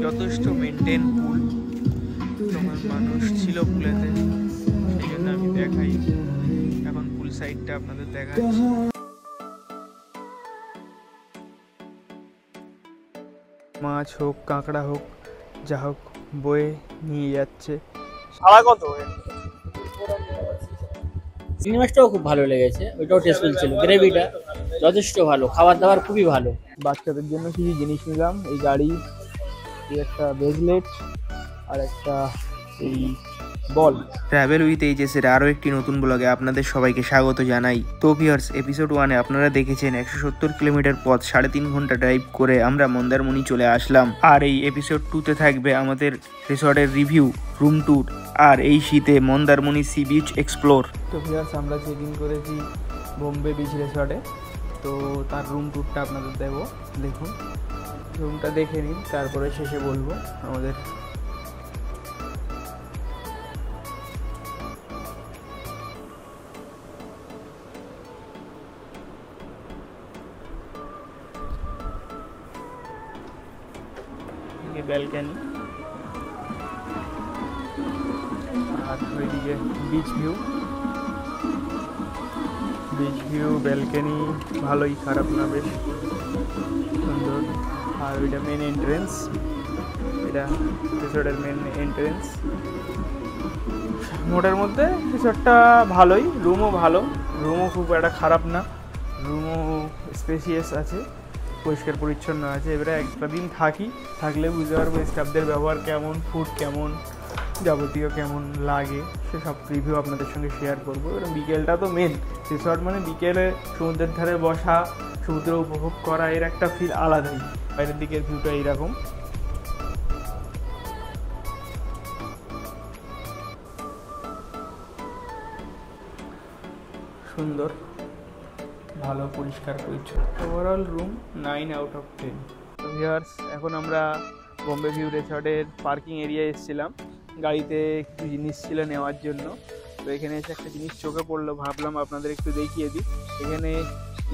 যথেষ্ট মেনটেন পুল, তোমার মানুষ ছিল পুলেতে, সেই জন্য আমি দেখাই। এখন পুল সাইডটা আপনাদের দেখাচ্ছি। মাছ হোক, কাঁকড়া হোক, যা হোক বয়ে নিয়ে যাচ্ছে। ভাড়া কত? চিংড়ি মাছটাও খুব ভালো লেগেছে, ওইটাও টেস্টফুল ছিল, গ্রেভিটা যথেষ্ট ভালো, খাবার দাবার খুবই ভালো। বাচ্চাদের জন্য কিছু জিনিস নিলাম, এই গাড়ি, এই একটা ব্রেসলেট আর একটা এই বল। ট্রাভেল উইথ এইচএসের আরও একটি নতুন ব্লগে আপনাদের সবাইকে স্বাগত জানাই। তো ভিউয়ার্স, এপিসোড 1-এ আপনারা দেখেছেন 170 কিলোমিটার পথ 3.5 ঘন্টা ড্রাইভ করে আমরা মন্দারমণি চলে আসলাম। আর এই এপিসোড 2-তে থাকবে আমাদের রিসর্টের রিভিউ, রুম ট্যুর আর এই শীতে মন্দারমণি সি বিচ এক্সপ্লোর। তো ভিউয়ার্স, আমরা চেক ইন করেছি বোম্বে বিচ রিসর্টে। তো তার রুম ট্যুরটা আপনাদের দেবো, দেখুন। রুমটা দেখে নিন, তারপরে শেষে বলবো আমাদের। ব্যালকনি আর ওইদিকে বিচ ভিউ, ব্যালকনি ভালোই, খারাপ না, বেশ সুন্দর। আর ওইটা মেন এন্ট্রেন্স, এটা রিসর্টের মেন এন্ট্রেন্স। মোটের মধ্যে রিসর্টটা ভালোই, রুমও ভালো, রুমও খুব একটা খারাপ না, রুমও স্পেসিয়াস আছে, পরিষ্কার পরিচ্ছন্ন আছে। এবারে একটা দিন থাকলে বুঝতে পারবো স্টাফদের ব্যবহার কেমন, ফুড কেমন, যাবতীয় কেমন লাগে, সেসব রিভিউ আপনাদের সঙ্গে শেয়ার করবো। এবার বিকেলটা তো মেন, রিসর্ট মানে বিকেলে সমুদ্রের ধারে বসা, সমুদ্র উপভোগ করা, এর একটা ফিল আলাদাই। বাইরের দিকের ভিউটা এইরকম। সুন্দর, ভালো, পরিষ্কার পরিচ্ছন্ন। Overall room 9 out of 10। তো ভিউয়ার্স, এখন আমরা বোম্বে ভিউ রিসর্টের পার্কিং এরিয়ায় এসেছিলাম, গাড়িতে কিছু জিনিস ছিল নেওয়ার জন্য। তো এখানে এসে একটা জিনিস চোখে পড়লো, ভাবলাম আপনাদের একটু দেখিয়ে দিই। এখানে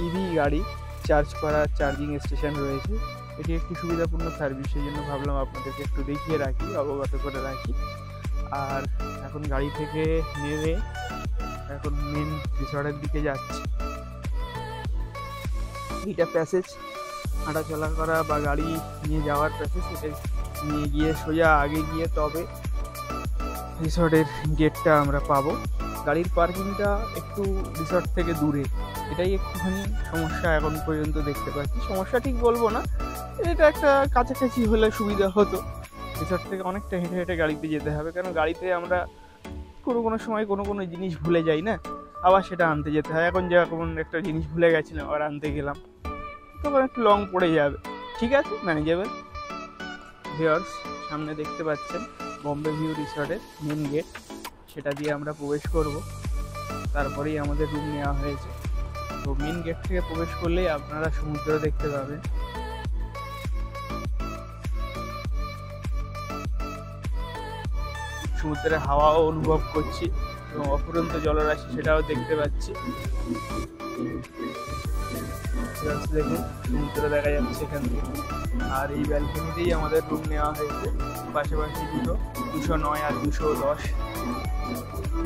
ইভি গাড়ি চার্জ করার চার্জিং স্টেশন রয়েছে, এটি একটি সুবিধাপূর্ণ সার্ভিস, সেই জন্য ভাবলাম আপনাদেরকে একটু দেখিয়ে রাখি, অবগত করে রাখি। আর এখন গাড়ি থেকে নেমে এখন মেন রিসর্টের দিকে যাচ্ছি। এইটা প্যাসেজ, হাঁটা চলা করা বা গাড়ি নিয়ে যাওয়ার প্যাসেজ, এটা নিয়ে গিয়ে সোজা আগে গিয়ে তবে রিসর্টের গেটটা আমরা পাবো। গাড়ির পার্কিংটা একটু রিসর্ট থেকে দূরে, এটাই একটুখানি সমস্যা এখন পর্যন্ত দেখতে পাচ্ছি। সমস্যা ঠিক বলবো না, এটা একটা কাছাকাছি হলে সুবিধা হতো। রিসর্ট থেকে অনেকটা হেঁটে হেঁটে গাড়িতে যেতে হবে, কারণ গাড়িতে আমরা কোনো সময় কোনো জিনিস ভুলে যাই না, আবার সেটা আনতে যেতে হয়। এখন যেমন একটা জিনিস ভুলে গেছিলাম, আবার আনতে গেলাম, তখন একটু লং পড়ে যাবে। ঠিক আছে, ম্যানেজেবল। ভিউয়ার্স, সামনে দেখতে পাচ্ছেন বোম্বে ভিউ রিসর্টের মেন গেট, সেটা দিয়ে আমরা প্রবেশ করব, তারপরেই আমাদের রুম নেওয়া হয়েছে। তো মেন গেট থেকে প্রবেশ করলেই আপনারা সমুদ্র দেখতে পাবেন। সমুদ্রের হাওয়াও অনুভব করছি এবং অফুরন্ত জলরাশি সেটাও দেখতে পাচ্ছি। দেখুন, সমুদ্র দেখা যাচ্ছে এখান থেকে। আর এই ব্যালকনিতেই আমাদের রুম নেওয়া হয়েছে, পাশাপাশি 209 আর 210,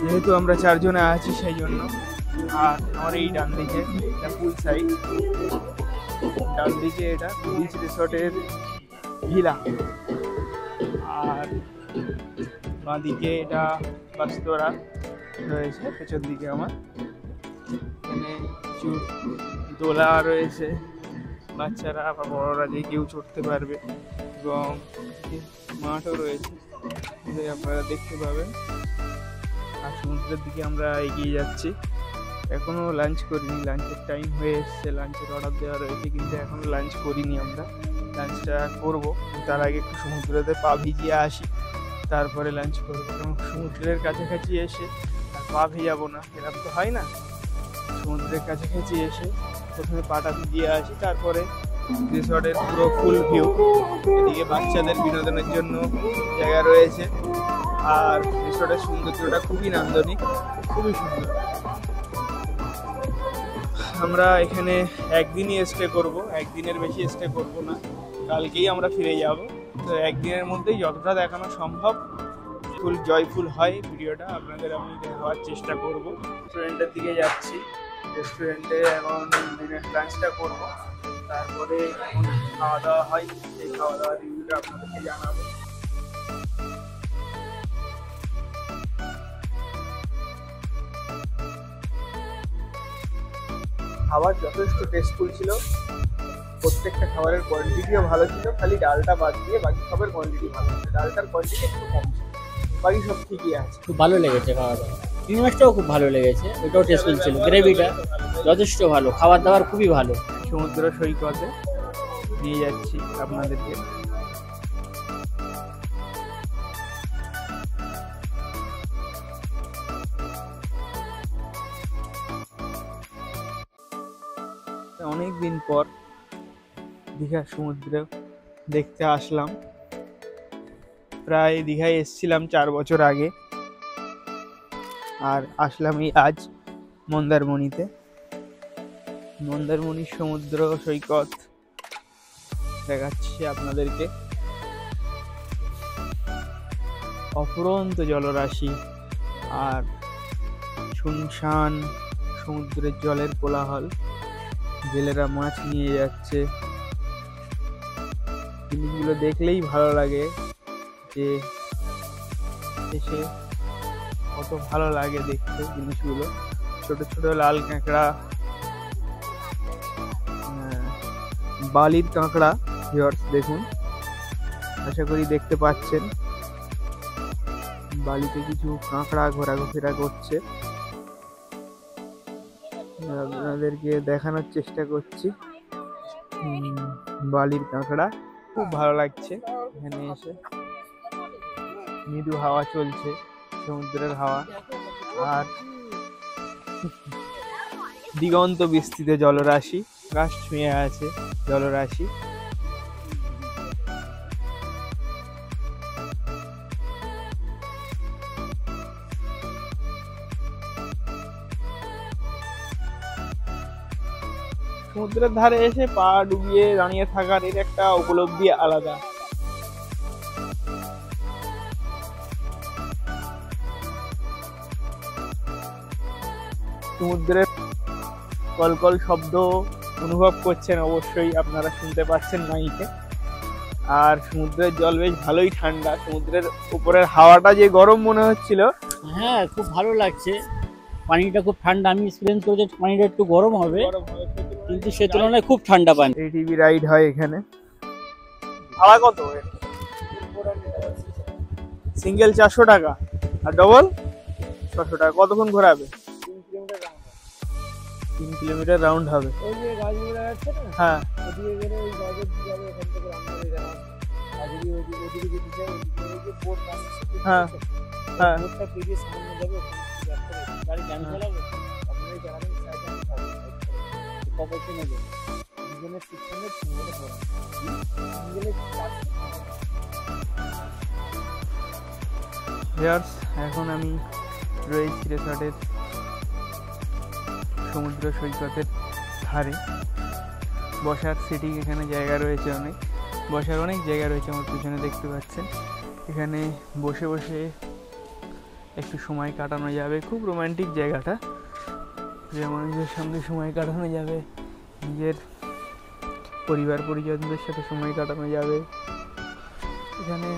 যেহেতু আমরা 4 জনে আছি সেই জন্য। আর আমার এই ডান দিকে এটা পুল সাইড, ডান দিকে এটা বিচ রিসর্টের ভিলা, আর বাঁ দিকে এটা বাস্তরা রয়েছে। পেছন দিকে আমার এখানে কিছু দোলা রয়েছে, বাচ্চারা বা বড়রা যে কেউ চড়তে পারবে, এবং মাঠও রয়েছে, আপনারা দেখতে পাবেন। আর সমুদ্রের দিকে আমরা এগিয়ে যাচ্ছি। এখনও লাঞ্চ করিনি, লাঞ্চের টাইম হয়ে এসছে, লাঞ্চের অর্ডার দেওয়া রয়েছে, কিন্তু এখনও লাঞ্চ করিনি। আমরা লাঞ্চটা করবো, তার আগে একটু সমুদ্রেতে পা ভিজিয়ে আসি, তারপরে লাঞ্চ করবো। এবং সমুদ্রের কাছাকাছি এসে আর পা ভিজাবো না, এরকম তো হয় না। সমুদ্রের কাছাকাছি এসে প্রথমে পাটা ভিজিয়ে আসি, তারপরে রিসর্টের পুরো ফুল ভিউ। এদিকে বাচ্চাদের বিনোদনের জন্য জায়গা রয়েছে, আর রিসর্টের সৌন্দর্যটা খুবই নান্দনিক, খুবই সুন্দর। আমরা এখানে একদিনই স্টে করব, একদিনের বেশি স্টে করব না, কালকেই আমরা ফিরে যাব। তো একদিনের মধ্যেই যতটা দেখানো সম্ভব ফুল জয়ফুল হয় ভিডিওটা আপনাদের আমি দেখাবার চেষ্টা করব। রেস্টুরেন্টের দিকে যাচ্ছি, রেস্টুরেন্টে এখন দিনের লাঞ্চটা করব, তারপরে এখন খাওয়া দাওয়া হয়, সেই খাওয়া দাওয়ার রিভিউটা আপনাদেরকে জানাবো। খাবার যথেষ্ট টেস্টফুল ছিল, প্রত্যেকটা খাবারের কোয়ান্টিটিও ভালো ছিল, খালি ডালটা বাদ দিয়ে বাকি সবের কোয়ান্টিটি ভালো ছিল। ডালটার কোয়ান্টিটি একটু কম ছিল, বাকি সব ঠিকই আছে। খুব ভালো লেগেছে খাওয়া দাওয়া। চিংড়ি মাছটাও খুব ভালো লেগেছে, ওইটাও টেস্টফুল ছিল। গ্রেভিটা যথেষ্ট ভালো, খাবার দাবার খুবই ভালো। সমুদ্র সৈকতে নিয়ে যাচ্ছি আপনাদেরকে। অনেক দিন পর দীঘার সমুদ্র দেখতে আসলাম। প্রায় দীঘায় এসেছিলাম 4 বছর আগে, আর আসলাম এই আজ মন্দারমণিতে। মন্দারমণির সমুদ্র সৈকত দেখাচ্ছি আপনাদেরকে। অফুরন্ত জলরাশি আর শুনশান সমুদ্রের জলের কোলাহল। জেলেরা মাছ নিয়ে যাচ্ছে, জিনিসগুলো দেখলেই ভালো লাগে যে এসে কত ভালো লাগে দেখতে জিনিসগুলো। ছোট ছোট লাল কাঁকড়া, বালির কাঁকড়া ভিউয়ার্স দেখুন, আশা করি দেখতে পাচ্ছেন। বালিতে কিছু কাঁকড়া ঘোরাফেরা করছে, আপনাদেরকে দেখানোর চেষ্টা করছি। বালির কাঁকড়া খুব ভালো লাগছে এখানে এসে। মৃদু হাওয়া চলছে, সমুদ্রের হাওয়া, আর দিগন্ত বিস্তৃত জলরাশি, গাছ ছুঁয়ে আছে জলরাশি। সমুদ্রের ধারে এসে পা ডুবিয়ে দাঁড়িয়ে থাকার এর একটা উপলব্ধি আলাদা। সমুদ্রের কলকল শব্দ অনুভব করছেন অবশ্যই, আপনারা শুনতে পাচ্ছেন মাইকে। আর সমুদ্রের জল বেশ ভালোই ঠান্ডা, সমুদ্রের উপরের হাওয়াটা যে গরম মনে হচ্ছিল, হ্যাঁ খুব ভালো লাগছে। পানিটা খুব ঠান্ডা, আমি এক্সপিরিয়েন্স করেছি পানিটা একটু গরম হবে, কিন্তু সে তুলনায় খুব ঠান্ডা পানি। এটিভি রাইড হয় এখানে। ভাড়া কত? সিঙ্গেল 400 টাকা আর ডবল 600 টাকা। কতক্ষণ ঘোরাবে? 3 কিলোমিটার রাউন্ড হবে। ওই যে গাছগুলো আছে না, হ্যাঁ, ওদিকে গেলে ওই গাছের দিকে যাবে, ওখান থেকে রামবাড়ি যাওয়া। আর যদি ওদিকে যেতে চাই, ওদিকে যে বোট আসছে, হ্যাঁ হ্যাঁ, বোটটা পেরিয়ে সামনে যাবে, ওখান থেকে গাড়ি গাড়ি চালাবে, আপনারাই চালাবেন, সাইডে আমি থাকবো। কবে নেবে দুজনের 600, তিনজনের 400, তিনজনের 400। ভিউয়ার্স, এখন আমি রয়েছি রিসর্টের সমুদ্র সৈকতের ধারে। বসার সিটিং এখানে জায়গা রয়েছে, অনেক বসার অনেক জায়গা রয়েছে, আমার পিছনে দেখতে পাচ্ছেন। এখানে বসে বসে একটু সময় কাটানো যাবে, খুব রোমান্টিক জায়গাটা। প্রিয় মানুষদের সঙ্গে সময় কাটানো যাবে, নিজের পরিবার পরিজনদের সাথে সময় কাটানো যাবে। এখানে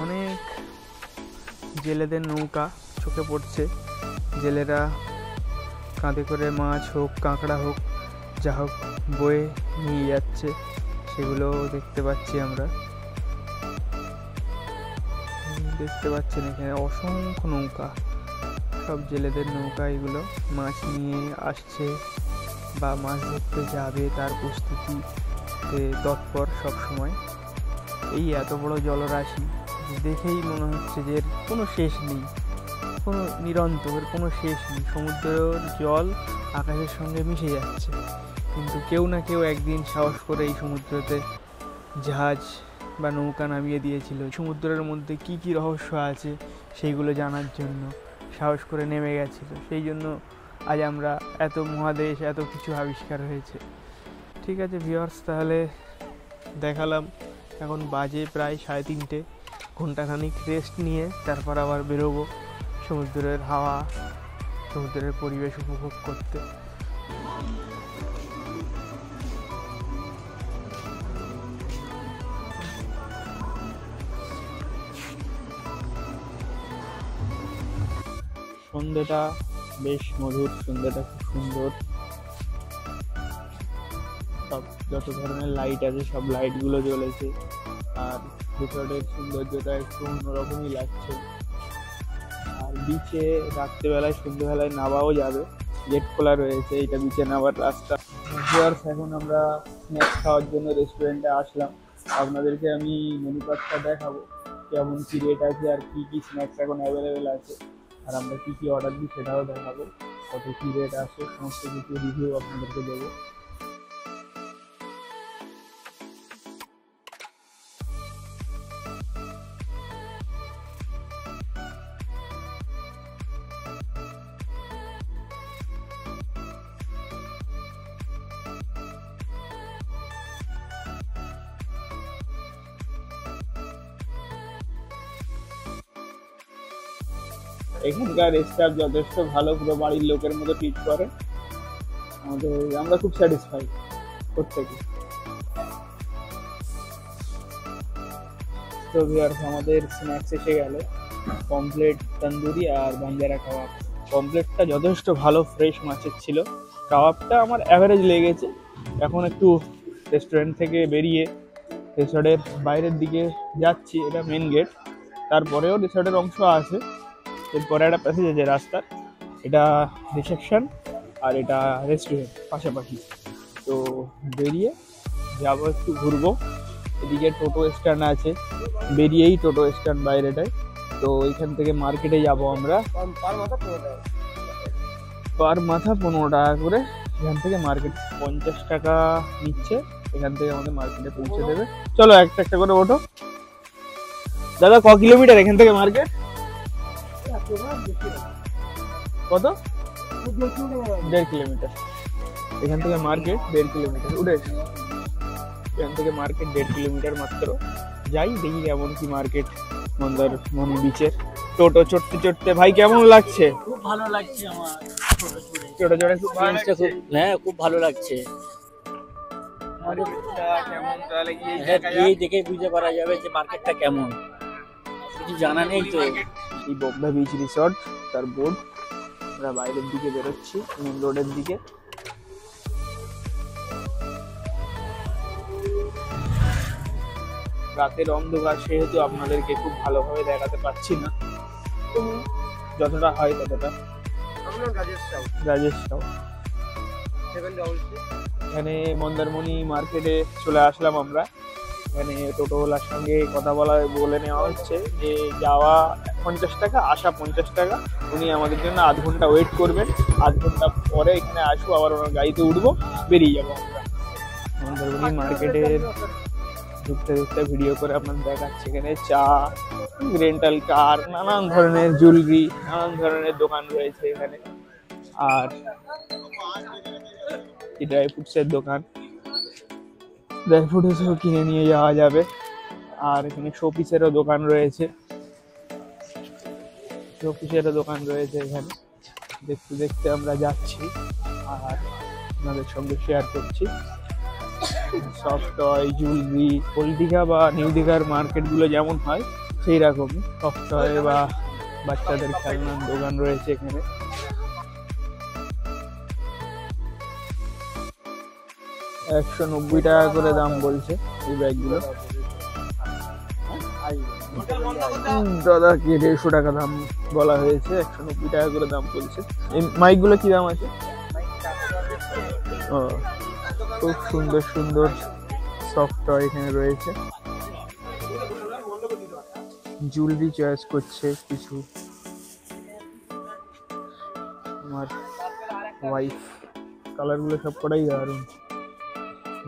অনেক জেলেদের নৌকা চোখে পড়ছে। জেলেরা কাঁধে করে মাছ হোক, কাঁকড়া হোক, যা হোক বয়ে নিয়ে যাচ্ছে, সেগুলো দেখতে পাচ্ছি আমরা। দেখতে পাচ্ছেন এখানে অসংখ্য নৌকা, সব জেলেদের নৌকা। এগুলো মাছ নিয়ে আসছে বা মাছ ধরতে যাবে, তার প্রস্তুতিতে তৎপর সব সময়। এই এত বড় জলরাশি দেখেই মনে হচ্ছে যে এর কোনো শেষ নেই, কোনো নিরন্তর কোনো শেষ নেই। সমুদ্রের জল আকাশের সঙ্গে মিশে যাচ্ছে, কিন্তু কেউ না কেউ একদিন সাহস করে এই সমুদ্রতে জাহাজ বা নৌকা নামিয়ে দিয়েছিল। সমুদ্রের মধ্যে কি কি রহস্য আছে সেইগুলো জানার জন্য সাহস করে নেমে গেছিল। সেই জন্য আজ আমরা এত মহাদেশ, এত কিছু আবিষ্কার হয়েছে। ঠিক আছে ভিউয়ার্স, তাহলে দেখালাম এখন বাজে প্রায় 3:30, ঘন্টাখানিক রেস্ট নিয়ে তারপর আবার বেরোবো সমুদ্রের হাওয়া, সমুদ্রের পরিবেশ উপভোগ করতে। সন্ধ্যাটা বেশ মধুর, সন্ধ্যাটা খুব সুন্দর। সব যত ধরনের লাইট আছে সব লাইটগুলো জ্বলেছে, আর রিসর্টের সৌন্দর্যটা একটু অন্যরকমই লাগছে। আর বিচে রাত্রেবেলায় সন্ধ্যেবেলায় নামাও যাবে, গেট খোলা রয়েছে, এটা বিচে নামার রাস্তা। এখন আমরা স্ন্যাক্স খাওয়ার জন্য রেস্টুরেন্টে আসলাম। আপনাদেরকে আমি মেনু কার্ডটা দেখাবো, কেমন কী রেট আছে আর কী কী স্ন্যাক্স এখন অ্যাভেলেবেল আছে, আর আমরা কী কী অর্ডার দিই সেটাও দেখাবো, কত কী রেট আছে সমস্ত কিছু রিভিউ আপনাদেরকে দেবো। এখানকার স্টাফ যথেষ্ট ভালো, পুরো বাড়ির লোকের মতো ট্রিট করে আমরা খুব স্যাটিসফাই প্রত্যেকে। তো ভিউয়ার্স, আমাদের স্ন্যাক্স এসে গেল, পমফ্লেট তন্দুরি আর বাঞ্জারা কাবাব। পমফ্লেটটা যথেষ্ট ভালো, ফ্রেশ মাছের ছিল। কাবাবটা আমার অ্যাভারেজ লেগেছে। এখন একটু রেস্টুরেন্ট থেকে বেরিয়ে রিসর্টের বাইরের দিকে যাচ্ছি, এটা মেন গেট, তারপরেও রিসর্টের অংশ আছে, এরপরে একটা প্যাসেজ আছে রাস্তার, এটা রিসেপশন আর এটা রেস্টুরেন্ট পাশাপাশি। তো বেরিয়ে যাবো, একটু ঘুরবো। এদিকে টোটো স্ট্যান্ড আছে, বেরিয়েই টোটো স্ট্যান্ড বাইরেটায়। তো এইখান থেকে মার্কেটে যাব আমরা, পার মাথা 15 টাকা করে। এখান থেকে মার্কেট 50 টাকা নিচ্ছে, এখান থেকে আমাদের মার্কেটে পৌঁছে দেবে। চলো একটা একটা করে ওঠো। দাদা, ক কিলোমিটার এখান থেকে মার্কেট? কত? 1.5 কিলোমিটার। এখান থেকে মার্কেট 1.5 কিলোমিটার। উঠে এখান থেকে মার্কেট 1.5 কিলোমিটার মাত্র। যাই দেখি কেমন কি মার্কেট মন্দারমণি বিচের। টোটো চড়তে চড়তে ভাই কেমন লাগছে? খুব ভালো লাগছে আমার টোটো চড়ে, খুব ভালো লাগছে। হ্যাঁ, খুব ভালো লাগছে। কেমন তাহলে এই দেখে বুঝতে পারা যাবে যে মার্কেটটা কেমন, কিছু জানা নেই তো। এই বোম্বে বিচ রিসর্ট, তার বোর্ড। আমরা বাইরের দিকে বেরোচ্ছি, মেন রোডের দিকে। রাতের অন্ধকার, সেহেতু আপনাদেরকে খুব ভালোভাবে দেখাতে পারছি না, যতটা হয় ততটা। রাজেশ সাউ। এখানে মন্দারমণি মার্কেটে চলে আসলাম আমরা। এখানে টোটোওয়ালার সঙ্গে কথা বলে নেওয়া হচ্ছে যে যাওয়া 50 টাকা, আসা 50 টাকা। উনি আমাদের জন্য আধ ঘন্টা ওয়েট করবেন, আধ ঘন্টা পরে এখানে আসবো, আবার ওনার গাড়িতে উঠবো, বেরিয়ে যাবো আমরা। মন্দারমণি মার্কেটের ঢুকতে ঢুকতে ভিডিও করে আপনাদের দেখাচ্ছে। এখানে চা, রেন্টাল কার, নানান ধরনের জুয়েলারি, নানান ধরনের দোকান রয়েছে এখানে। আর ড্রাই ফ্রুটসের দোকান, ড্রাই ফ্রুটসও কিনে নিয়ে যাওয়া যাবে। আর এখানে শোপিসেরও দোকান রয়েছে, এখানে। দেখতে দেখতে আমরা যাচ্ছি আর আপনাদের সঙ্গে শেয়ার করছি। Soft toy, jewellery, old Digha বা নিউ দীঘার মার্কেটগুলো যেমন হয় সেই রকমই সফট টয় বা বাচ্চাদের খেলনার দোকান রয়েছে এখানে। $190 টাকা করে দাম বলছে এই ব্যাগগুলো। দাদা কি 150 টাকা দাম বলা হয়েছে, 190 টাকা করে দাম বলছে। এই মাইকগুলো কি দাম আছে? ও, খুব সুন্দর সুন্দর সফট টয় এখানে রয়েছে। জুয়েলারি চয়েস করছে কিছু আমার ওয়াইফ। কালারগুলো সব কটাই দারুণ,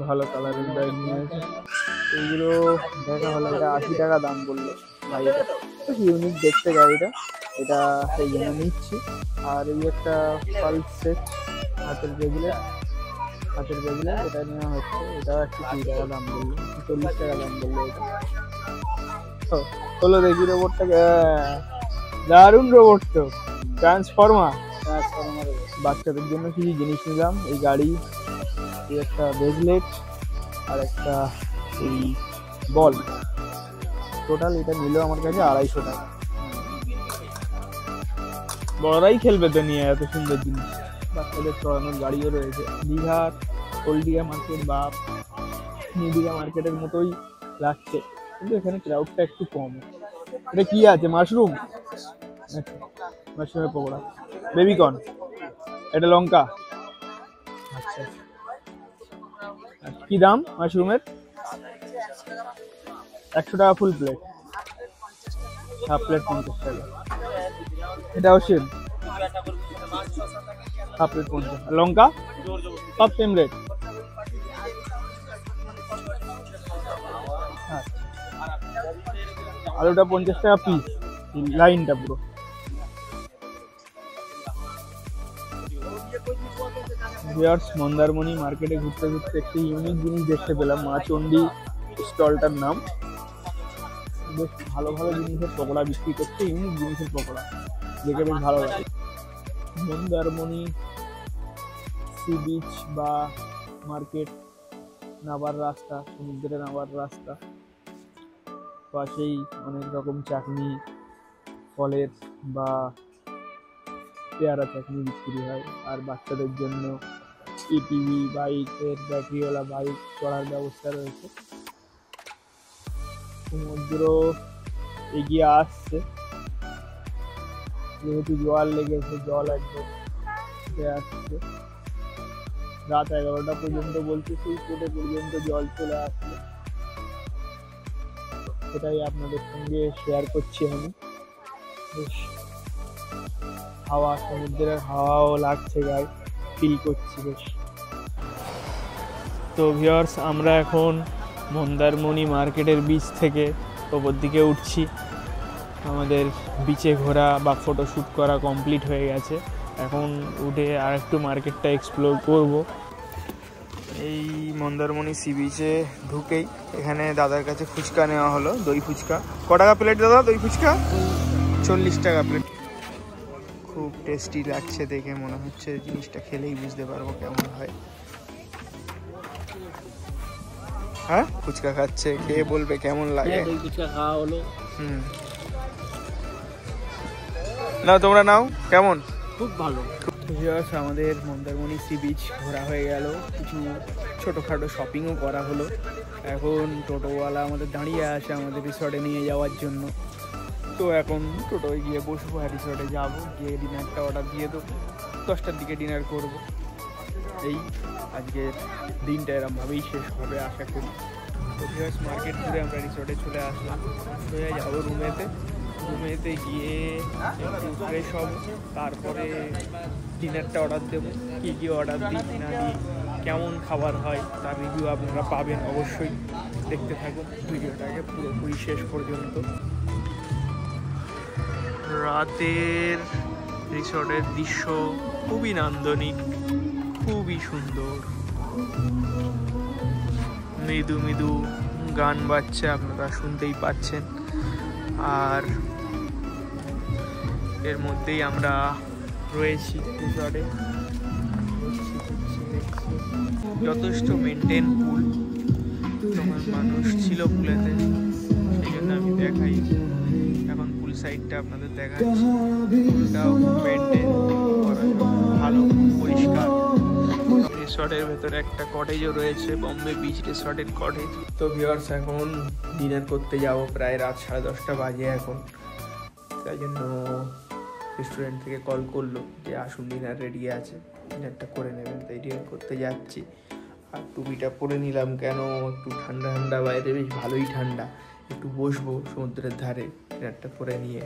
ভালো কালারের ব্যাগ নিয়েছে। এইগুলো দেখা হলো, এটা 80 টাকা দাম বললো ভাই। ইউনিক দেখতে গাড়িটা, এটা সেই জন্য নিচ্ছি। আর এই একটা পালস সেট হাতের ব্রেসলেট, হাতের ব্রেসলেট এটা নেওয়া হচ্ছে, এটাও 120 টাকা দাম বললো, 40 টাকা দাম বললো এটা। হলো দেখি রোবটটাকে, দারুণ রোবট তো, ট্রান্সফর্মার। বাচ্চাদের জন্য কিছু জিনিস নিলাম, এই গাড়ি, এই একটা ব্রেসলেট আর একটা এই বল, টোটাল এটা নিল আমার কাছে 250 টাকা। বড়রাই খেলবে তো নিয়ে এত সুন্দর জিনিস। বাচ্চাদের চড়ানোর গাড়িও রয়েছে। দীঘার ওল্ড দীঘা মার্কেট বা নিউ দীঘা মার্কেটের মতোই লাগছে, কিন্তু এখানে ক্রাউডটা একটু কম। এটা কি আছে, মাশরুম? মাশরুমের পকোড়া, বেবিকর্ন, এটা লঙ্কা। আচ্ছা, কি দাম মাশরুমের? 100 টাকা ফুল প্লেট, হাফ প্লেট 50 টাকা। এটাও সেম, হাফ প্লেট 50। লঙ্কা সব সেম রেট। আলুটা 50 টাকা পিস, লাইনটা পুরো। মন্দারমণি মার্কেটে ঘুরতে ঘুরতে একটি ইউনিক জিনিস দেখতে পেলাম, মা চণ্ডী স্টলটার নাম। বেশ ভালো ভালো জিনিসের পকোড়া বিক্রি করছে, ইউনিক জিনিসের পকোড়া, দেখে বেশ ভালো লাগে। মন্দারমণি সি বিচ বা মার্কেট নামার রাস্তা, সমুদ্রে নামার রাস্তা, পাশেই অনেক রকম চাটনি, ফলের বা পেয়ারা চাটনি বিক্রি হয়। আর বাচ্চাদের জন্য ইটিভি বাইকের, ব্যাটারিওয়ালা বাইক চড়ার ব্যবস্থা রয়েছে। সমুদ্র এগিয়ে আসছে, যেহেতু জল লেগেছে, জল একদম আসছে। রাত 11টা পর্যন্ত বলছে, সেই কোটে পর্যন্ত জল চলে আসছে। সেটাই আপনাদের সঙ্গে শেয়ার করছি আমি। বেশ হাওয়া, সমুদ্রের হাওয়াও লাগছে গায়ে, ফিল করছি বেশ। তো ভিউয়ার্স, আমরা এখন মন্দারমণি মার্কেটের বিচ থেকে ওপর দিকে উঠছি। আমাদের বিচে ঘোরা বা ফটোশ্যুট করা কমপ্লিট হয়ে গেছে। এখন উঠে আর একটু মার্কেটটা এক্সপ্লোর করব। এই মন্দারমণি সি বিচে ঢুকেই এখানে দাদার কাছে ফুচকা নেওয়া হলো, দই ফুচকা। ক টাকা প্লেট দাদা দই ফুচকা? 40 টাকা প্লেট। খুব টেস্টি লাগছে দেখে, মনে হচ্ছে জিনিসটা খেলেই বুঝতে পারবো কেমন হয়। হ্যাঁ, ফুচকা খাচ্ছে, খেয়ে বলবে কেমন লাগে। ফুচকা খাওয়া হলো। নাও তোমরা নাও, কেমন? খুব ভালো। আমাদের মন্দারমণি সি বিচ ঘোরা হয়ে গেল, কিছু ছোটোখাটো শপিংও করা হলো। এখন টোটোওয়ালা আমাদের দাঁড়িয়ে আছে আমাদের রিসর্টে নিয়ে যাওয়ার জন্য। তো এখন টোটোয় গিয়ে বসবো, আর রিসর্টে যাবো, গিয়ে ডিনারটা অর্ডার দিয়ে দেবো। 10টার দিকে ডিনার করবো। এই আজকের দিনটা এরমভাবেই শেষ হবে আশা করি। তো মার্কেট ঘুরে আমরা রিসর্টে চলে আসলাম, সোজা যাবো রুমেতে গিয়ে একটু ফ্রেশ হব, তারপরে ডিনারটা অর্ডার দেবো। কী কী অর্ডার দিই না দিই, কেমন খাবার হয় তার রিভিউ আপনারা পাবেন, অবশ্যই দেখতে থাকুন ভিডিওটাকে পুরোপুরি শেষ পর্যন্ত। রাতের রিসর্টের দৃশ্য খুবই নান্দনিক, খুবই সুন্দর। মৃদু মৃদু গান বাজছে, আপনারা শুনতেই পাচ্ছেন। আর এর মধ্যেই আমরা রয়েছি রিসর্টে। যথেষ্ট মেনটেন পুল, তখন মানুষ ছিল পুলেতে, সেই জন্য আমি দেখাই। এখন পুল সাইডটা আপনাদের দেখাচ্ছি, পুলটাও মেনটেন করা ভালো, পরিষ্কার। রিসর্টের ভেতরে একটা কটেজও রয়েছে, বম্বে বিচ রিসর্টের কটেজ। তো ভিউয়ার্স, এখন ডিনার করতে যাব, প্রায় রাত 10:30 বাজে এখন। তাই জন্য রেস্টুরেন্ট থেকে কল করলো যে আসুন, ডিনার রেডি আছে, ডিনারটা করে নেবেন। তাই ডিনার করতে যাচ্ছি। আর টুপিটা পরে নিলাম, কেন একটু ঠান্ডা ঠান্ডা, বাইরে বেশ ভালোই ঠান্ডা, একটু বসবো সমুদ্রের ধারে ডিনারটা করে নিয়ে,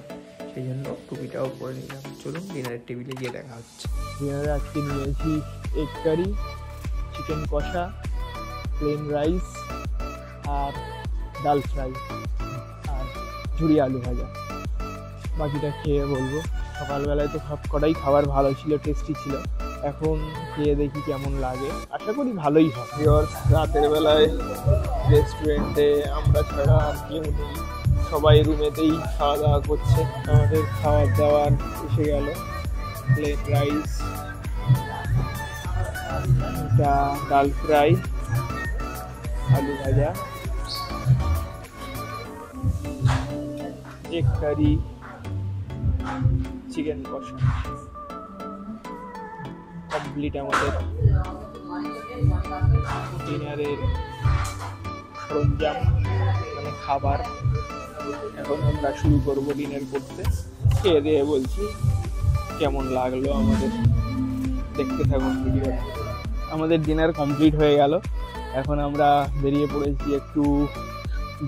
সেই জন্য টুপিটাও পরে নিলাম। চলুন ডিনারের টেবিলে গিয়ে দেখা হচ্ছে। ডিনারে আজকে নিয়েছি এগ কারি, চিকেন কষা, প্লেন রাইস আর ডাল ফ্রাই আর ঝুড়ি আলু ভাজা। বাকিটা খেয়ে বলবো। সকালবেলায় তো সব কটাই খাবার ভালো ছিল, টেস্টি ছিল। এখন খেয়ে দেখি কেমন লাগে, আশা করি ভালোই হবে। রাতের বেলায় রেস্টুরেন্টে আমরা ছাড়া আর কেউ নেই, সবাই রুমেতেই খাওয়া দাওয়া করছে। আমাদের খাওয়ার দাওয়ার এসে গেল, প্লেন রাইস, এটা ডাল ফ্রাই, আলু ভাজা, এগ কারি, চিকেন কষা, কমপ্লিট আমাদের ডিনারের সরঞ্জাম, মানে খাবার। এখন আমরা শুরু করবো ডিনার করতে। খেয়ে দিয়ে বলছি কেমন লাগলো আমাদের, দেখতে থাকুন ভিডিও। আমাদের ডিনার কমপ্লিট হয়ে গেল, এখন আমরা বেরিয়ে পড়েছি একটু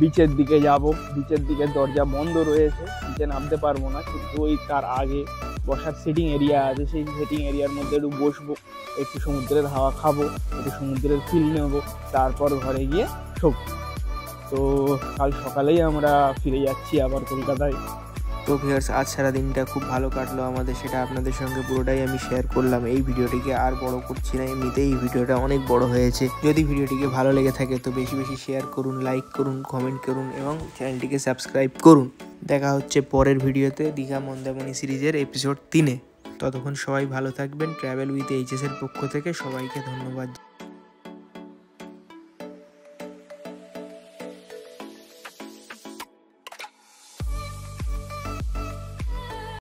বিচের দিকে যাব। বিচের দিকে দরজা বন্ধ রয়েছে, নিচে নামতে পারবো না, কিন্তু ওই তার আগে বসার সিটিং এরিয়া আছে, সেই সিটিং এরিয়ার মধ্যে একটু বসবো, একটু সমুদ্রের হাওয়া খাবো, একটু সমুদ্রের ফিল নেবো, তারপর ঘরে গিয়ে শোবো। তো কাল সকালেই আমরা ফিরে যাচ্ছি আবার কলকাতায়। তো ভিউয়ার্স, আজ সারা দিনটা খুব ভালো কাটলো আমাদের, সেটা আপনাদের সঙ্গে পুরোটাই আমি শেয়ার করলাম। এই ভিডিওটিকে আর বড় করছি না, এমনিতেই এই ভিডিওটা অনেক বড় হয়েছে। যদি ভিডিওটিকে ভালো লেগে থাকে তো বেশি বেশি শেয়ার করুন, লাইক করুন, কমেন্ট করুন এবং চ্যানেলটিকে সাবস্ক্রাইব করুন। দেখা হচ্ছে পরের ভিডিওতে, দীঘা মন্দারমণি সিরিজের এপিসোড 3-এ। ততক্ষণ সবাই ভালো থাকবেন। ট্রাভেল উইথ এইচএস এর পক্ষ থেকে সবাইকে ধন্যবাদ।